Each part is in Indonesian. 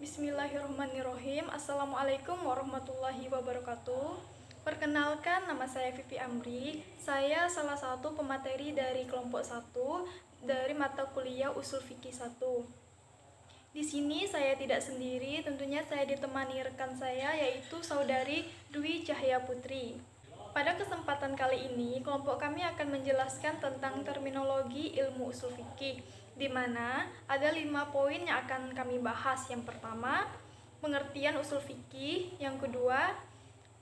Bismillahirrahmanirrahim. Assalamualaikum warahmatullahi wabarakatuh. Perkenalkan, nama saya Vivi Amri. Saya salah satu pemateri dari kelompok 1 dari mata kuliah Usul Fikih 1. Di sini saya tidak sendiri, tentunya saya ditemani rekan saya yaitu saudari Dwi Cahya Putri. Pada kesempatan kali ini, kelompok kami akan menjelaskan tentang terminologi ilmu usul fikih, di mana ada 5 poin yang akan kami bahas. Yang pertama, pengertian usul fikih. Yang kedua,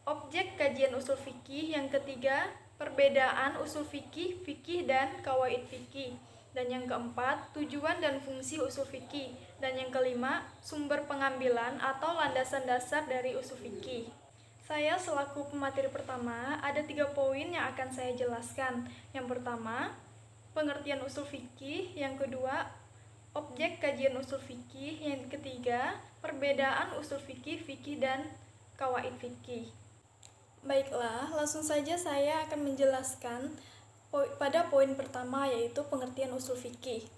objek kajian usul fikih. Yang ketiga, perbedaan usul fikih, fikih dan kawaid fikih. Dan yang keempat, tujuan dan fungsi usul fikih. Dan yang kelima, sumber pengambilan atau landasan dasar dari usul fikih. Saya selaku pemateri pertama, ada 3 poin yang akan saya jelaskan. Yang pertama, pengertian usul fikih. Yang kedua, objek kajian usul fikih. Yang ketiga, perbedaan usul fikih, fikih dan kawaid fikih. Baiklah, langsung saja saya akan menjelaskan pada poin pertama, yaitu pengertian usul fikih.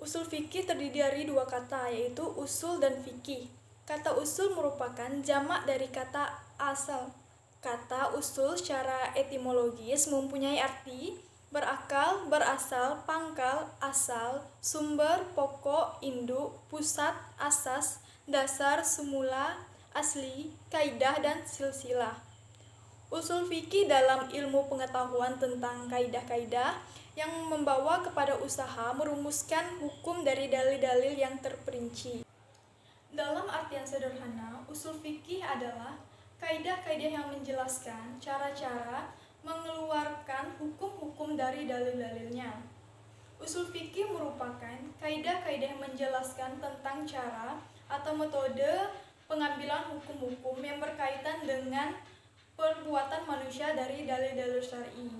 Usul fikih terdiri dari 2 kata, yaitu usul dan fikih. Kata usul merupakan jamak dari kata asal. Kata usul secara etimologis mempunyai arti berakal, berasal, pangkal, asal, sumber, pokok, induk, pusat, asas, dasar, semula, asli, kaidah, dan silsilah. Usul fikih dalam ilmu pengetahuan tentang kaidah-kaidah yang membawa kepada usaha merumuskan hukum dari dalil-dalil yang terperinci. Dalam artian sederhana, usul fikih adalah kaidah-kaidah yang menjelaskan cara-cara mengeluarkan hukum-hukum dari dalil-dalilnya. Usul fikih merupakan kaidah-kaidah yang menjelaskan tentang cara atau metode pengambilan hukum-hukum yang berkaitan dengan perbuatan manusia dari dalil-dalil syar'i.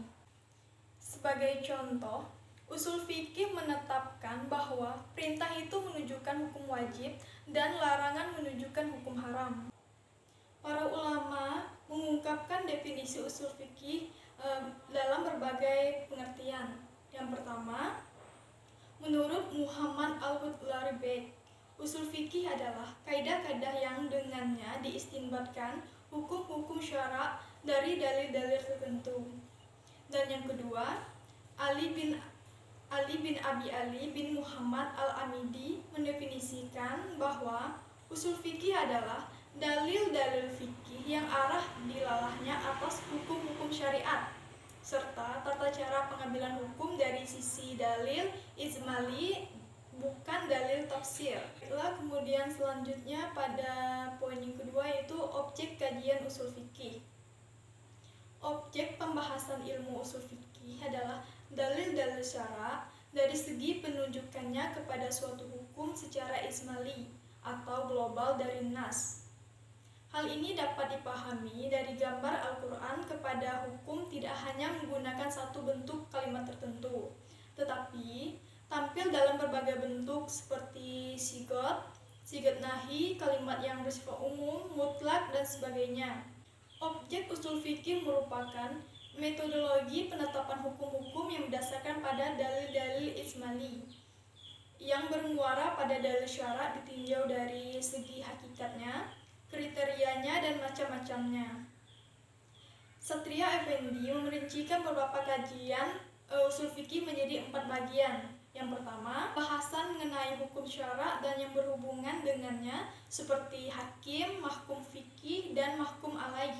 Sebagai contoh, usul fikih menetapkan bahwa perintah itu menunjukkan hukum wajib dan larangan menunjukkan hukum haram. Para ulama mengungkapkan definisi usul fikih dalam berbagai pengertian. Yang pertama, menurut Muhammad Al-Hudlari, usul fikih adalah kaidah-kaidah yang dengannya diistinbatkan hukum-hukum syara dari dalil-dalil tertentu. Dan yang kedua, Ali bin Abi Ali bin Muhammad Al-Amidi mendefinisikan bahwa usul fikih adalah dalil-dalil fikih yang arah dilalahnya atas hukum-hukum syariat serta tata cara pengambilan hukum dari sisi dalil ijmali, bukan dalil tafsir. Kemudian selanjutnya pada poin yang kedua, yaitu objek kajian usul fikih. Objek pembahasan ilmu usul fikih adalah dalil-dalil syara dari segi penunjukannya kepada suatu hukum secara ijmali atau global dari nas. Hal ini dapat dipahami dari gambar Al-Quran kepada hukum tidak hanya menggunakan satu bentuk kalimat tertentu, tetapi tampil dalam berbagai bentuk seperti sigot nahi, kalimat yang bersifat umum, mutlak, dan sebagainya. Objek usul fikih merupakan metodologi penetapan hukum-hukum yang berdasarkan pada dalil-dalil ijmali yang bermuara pada dalil syara ditinjau dari segi hakikatnya, kriterianya, dan macam-macamnya. Satria Effendi merincikan beberapa kajian usul fikih menjadi 4 bagian. Yang pertama, bahasan mengenai hukum syara dan yang berhubungan dengannya seperti hakim, mahkum fikih, dan mahkum alaih.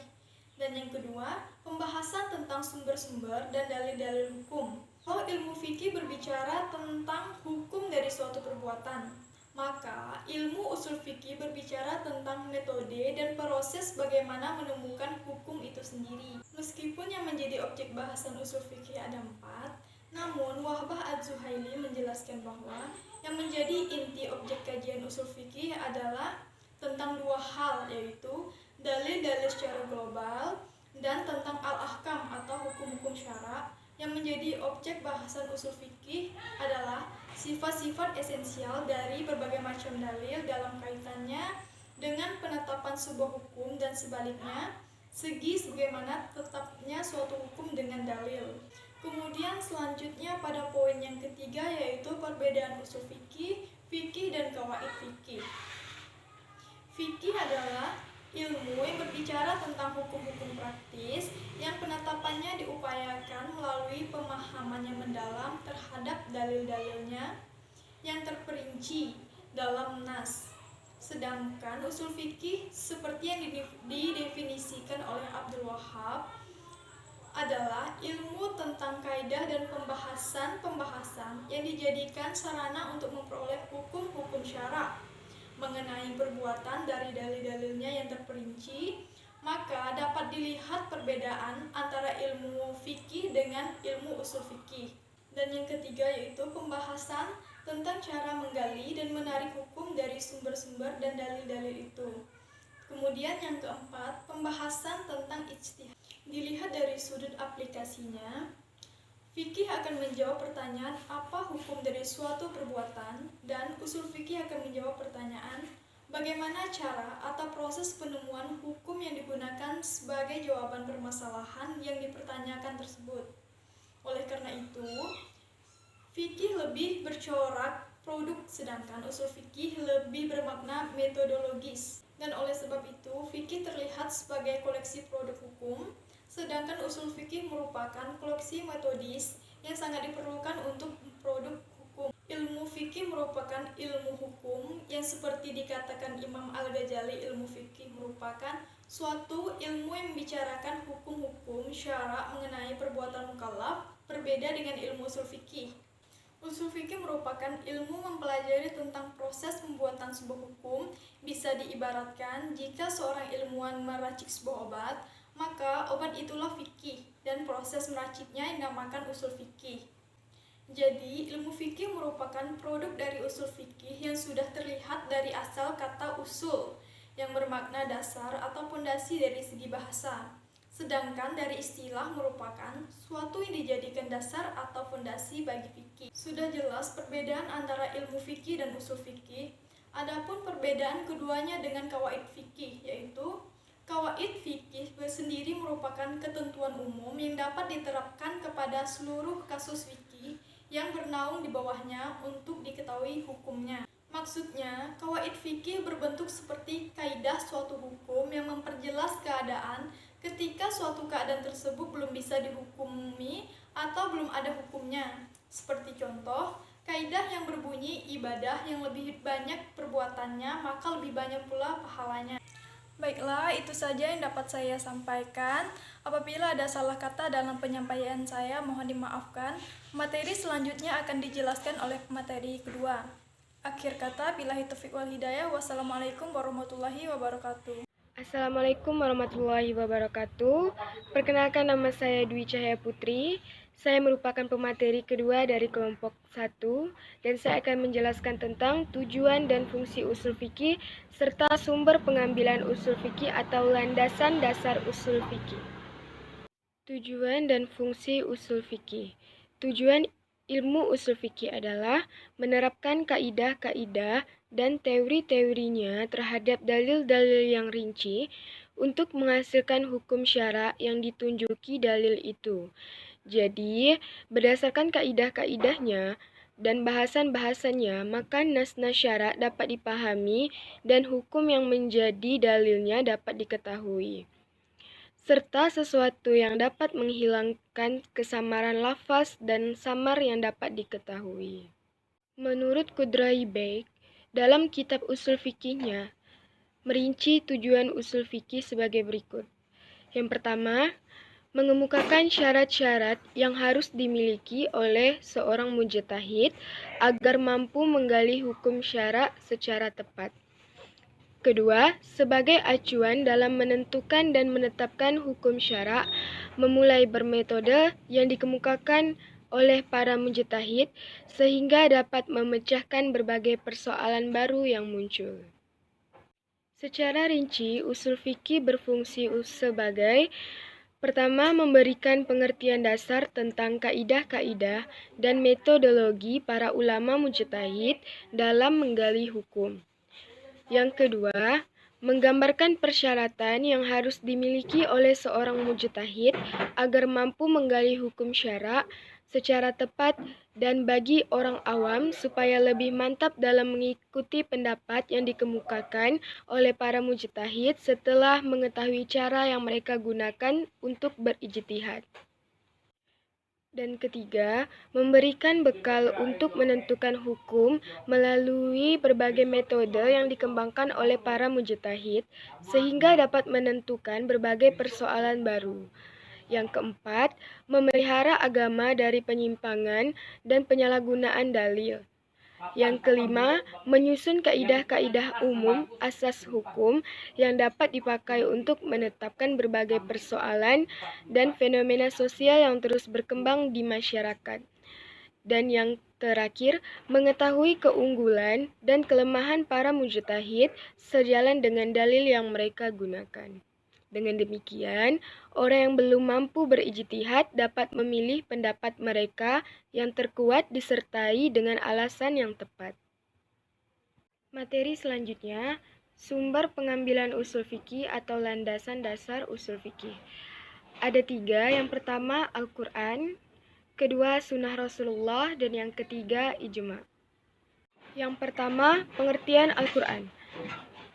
Dan yang kedua, pembahasan tentang sumber-sumber dan dalil-dalil hukum. Kalau ilmu fikih berbicara tentang hukum dari suatu perbuatan, maka ilmu usul fikih berbicara tentang metode dan proses bagaimana menemukan hukum itu sendiri. Meskipun yang menjadi objek bahasan usul fikih ada 4, namun Wahbah Az-Zuhaili menjelaskan bahwa yang menjadi inti objek kajian usul fikih adalah tentang 2 hal, yaitu dalil-dalil secara global dan tentang al-ahkam atau hukum-hukum syara. Yang menjadi objek bahasan usul fikih adalah sifat-sifat esensial dari berbagai macam dalil dalam kaitannya dengan penetapan sebuah hukum dan sebaliknya, segi bagaimana tetapnya suatu hukum dengan dalil. Kemudian selanjutnya pada poin yang ketiga, yaitu perbedaan usul fikih, fikih dan kawaid fikih. ilmu yang berbicara tentang hukum-hukum praktis yang penetapannya diupayakan melalui pemahaman yang mendalam terhadap dalil-dalilnya yang terperinci dalam nas. Sedangkan usul fikih seperti yang didefinisikan oleh Abdul Wahab adalah ilmu tentang kaidah dan pembahasan yang dijadikan sarana untuk memperoleh hukum-hukum syara mengenai perbuatan dari dalil-dalilnya yang terperinci. Maka dapat dilihat perbedaan antara ilmu fikih dengan ilmu usul fikih. Dan yang ketiga yaitu pembahasan tentang cara menggali dan menarik hukum dari sumber-sumber dan dalil-dalil itu. Kemudian yang keempat, pembahasan tentang ijtihad. Dilihat dari sudut aplikasinya, fikih akan menjawab pertanyaan apa hukum dari suatu perbuatan, dan usul fikih akan menjawab pertanyaan bagaimana cara atau proses penemuan hukum yang digunakan sebagai jawaban permasalahan yang dipertanyakan tersebut. Oleh karena itu, fikih lebih bercorak produk, sedangkan usul fikih lebih bermakna metodologis. Dan oleh sebab itu, fikih terlihat sebagai koleksi produk hukum, sedangkan usul fikih merupakan koleksi metodis yang sangat diperlukan untuk produk hukum. Ilmu fikih merupakan ilmu hukum yang seperti dikatakan Imam Al-Ghazali, ilmu fikih merupakan suatu ilmu yang membicarakan hukum-hukum syara mengenai perbuatan mukallaf, berbeda dengan ilmu usul fikih. Usul fikih merupakan ilmu mempelajari tentang proses pembuatan sebuah hukum. Bisa diibaratkan jika seorang ilmuwan meracik sebuah obat, maka obat itulah fikih dan proses meraciknya yang dinamakan usul fikih. Jadi, ilmu fikih merupakan produk dari usul fikih yang sudah terlihat dari asal kata usul yang bermakna dasar atau pondasi dari segi bahasa. Sedangkan dari istilah merupakan suatu yang dijadikan dasar atau fondasi bagi fikih. Sudah jelas perbedaan antara ilmu fikih dan usul fikih. Adapun perbedaan keduanya dengan kawaid fikih, yaitu kawaid fikih sendiri merupakan ketentuan umum yang dapat diterapkan kepada seluruh kasus fikih yang bernaung di bawahnya untuk diketahui hukumnya. Maksudnya, kawaid fikih berbentuk seperti kaidah suatu hukum yang memperjelas keadaan ketika suatu keadaan tersebut belum bisa dihukumi atau belum ada hukumnya. Seperti contoh, kaidah yang berbunyi ibadah yang lebih banyak perbuatannya maka lebih banyak pula pahalanya. Baiklah, itu saja yang dapat saya sampaikan. Apabila ada salah kata dalam penyampaian saya, mohon dimaafkan. Materi selanjutnya akan dijelaskan oleh pemateri kedua. Akhir kata, billahi taufiq wal hidayah. Wassalamualaikum warahmatullahi wabarakatuh. Assalamualaikum warahmatullahi wabarakatuh. Perkenalkan, nama saya Dwi Cahaya Putri. Saya merupakan pemateri kedua dari kelompok 1 dan saya akan menjelaskan tentang tujuan dan fungsi usul fikih serta sumber pengambilan usul fikih atau landasan dasar usul fikih. Tujuan dan fungsi usul fikih. Tujuan ilmu usul fikih adalah menerapkan kaidah-kaidah dan teori-teorinya terhadap dalil-dalil yang rinci untuk menghasilkan hukum syara yang ditunjuki dalil itu. Jadi, berdasarkan kaidah-kaidahnya dan bahasan-bahasannya, maka nas-nas syara dapat dipahami dan hukum yang menjadi dalilnya dapat diketahui, serta sesuatu yang dapat menghilangkan kesamaran lafaz dan samar yang dapat diketahui. Menurut Qudrai Beg, dalam kitab usul fikihnya, merinci tujuan usul fikih sebagai berikut. Yang pertama, mengemukakan syarat-syarat yang harus dimiliki oleh seorang mujtahid agar mampu menggali hukum syara secara tepat. Kedua, sebagai acuan dalam menentukan dan menetapkan hukum syara, memulai bermetode yang dikemukakan oleh para mujtahid sehingga dapat memecahkan berbagai persoalan baru yang muncul. Secara rinci, usul fikih berfungsi sebagai pertama, memberikan pengertian dasar tentang kaidah-kaidah dan metodologi para ulama mujtahid dalam menggali hukum. Yang kedua, menggambarkan persyaratan yang harus dimiliki oleh seorang mujtahid agar mampu menggali hukum syara secara tepat dan bagi orang awam supaya lebih mantap dalam mengikuti pendapat yang dikemukakan oleh para mujtahid setelah mengetahui cara yang mereka gunakan untuk berijtihad. Dan ketiga, memberikan bekal untuk menentukan hukum melalui berbagai metode yang dikembangkan oleh para mujtahid sehingga dapat menentukan berbagai persoalan baru. Yang keempat, memelihara agama dari penyimpangan dan penyalahgunaan dalil. Yang kelima, menyusun kaidah-kaidah umum asas hukum yang dapat dipakai untuk menetapkan berbagai persoalan dan fenomena sosial yang terus berkembang di masyarakat. Dan yang terakhir, mengetahui keunggulan dan kelemahan para mujtahid sejalan dengan dalil yang mereka gunakan. Dengan demikian, orang yang belum mampu berijtihad dapat memilih pendapat mereka yang terkuat disertai dengan alasan yang tepat. Materi selanjutnya, sumber pengambilan usul fikih atau landasan dasar usul fikih. Ada 3, yang pertama Al-Quran, kedua Sunnah Rasulullah, dan yang ketiga ijma. Yang pertama, pengertian Al-Quran.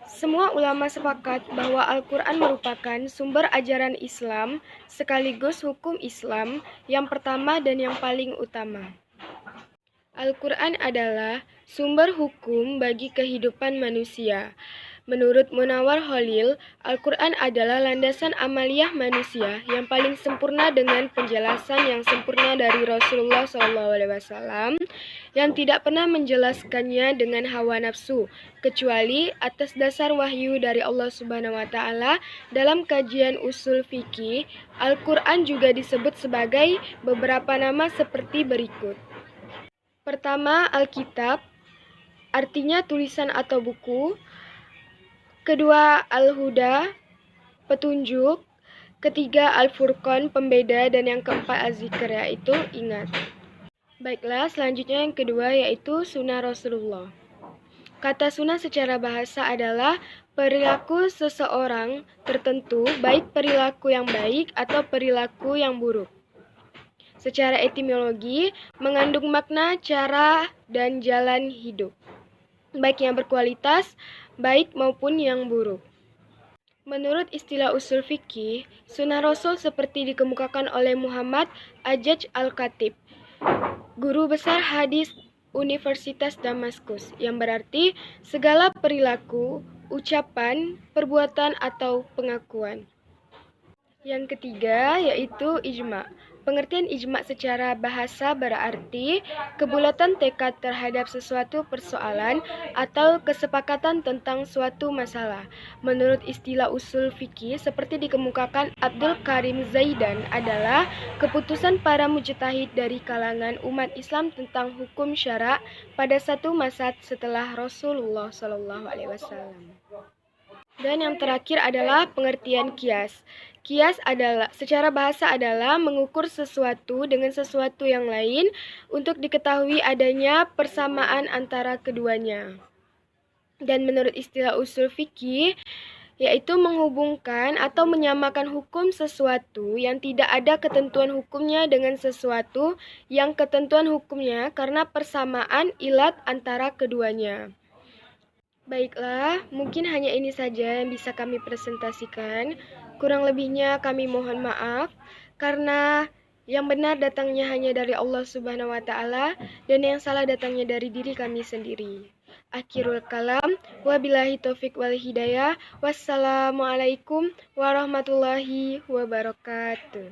Semua ulama sepakat bahwa Al-Quran merupakan sumber ajaran Islam sekaligus hukum Islam yang pertama dan yang paling utama. Al-Quran adalah sumber hukum bagi kehidupan manusia. Menurut Munawar Khalil, Al-Quran adalah landasan amaliyah manusia yang paling sempurna dengan penjelasan yang sempurna dari Rasulullah SAW yang tidak pernah menjelaskannya dengan hawa nafsu, kecuali atas dasar wahyu dari Allah Subhanahu wa Ta'ala. Dalam kajian usul fikih, Al-Quran juga disebut sebagai beberapa nama seperti berikut. Pertama, Alkitab, artinya tulisan atau buku. Kedua, Al-Huda, petunjuk. Ketiga, Al-Furqan, pembeda. Dan yang keempat, Az-Zikr, yaitu ingat. Baiklah, selanjutnya yang kedua yaitu Sunnah Rasulullah. Kata sunnah secara bahasa adalah perilaku seseorang tertentu, baik perilaku yang baik atau perilaku yang buruk. Secara etimologi, mengandung makna, cara, dan jalan hidup, baik yang berkualitas, baik maupun yang buruk. Menurut istilah usul fikih, sunnah Rasul seperti dikemukakan oleh Muhammad Ajaj Al-Khatib, guru besar hadis Universitas Damaskus, yang berarti segala perilaku, ucapan, perbuatan, atau pengakuan. Yang ketiga yaitu ijma. Pengertian ijma secara bahasa berarti kebulatan tekad terhadap sesuatu persoalan atau kesepakatan tentang suatu masalah. Menurut istilah usul fikih seperti dikemukakan Abdul Karim Zaidan adalah keputusan para mujtahid dari kalangan umat Islam tentang hukum syara pada satu masa setelah Rasulullah SAW. Dan yang terakhir adalah pengertian kias. Kias adalah secara bahasa adalah mengukur sesuatu dengan sesuatu yang lain untuk diketahui adanya persamaan antara keduanya. Dan menurut istilah usul fikih, yaitu menghubungkan atau menyamakan hukum sesuatu yang tidak ada ketentuan hukumnya dengan sesuatu yang ketentuan hukumnya karena persamaan ilat antara keduanya. Baiklah, mungkin hanya ini saja yang bisa kami presentasikan. Kurang lebihnya kami mohon maaf, karena yang benar datangnya hanya dari Allah Subhanahu wa Ta'ala, dan yang salah datangnya dari diri kami sendiri. Akhirul kalam, wabillahi taufiq wal hidayah, wassalamualaikum warahmatullahi wabarakatuh.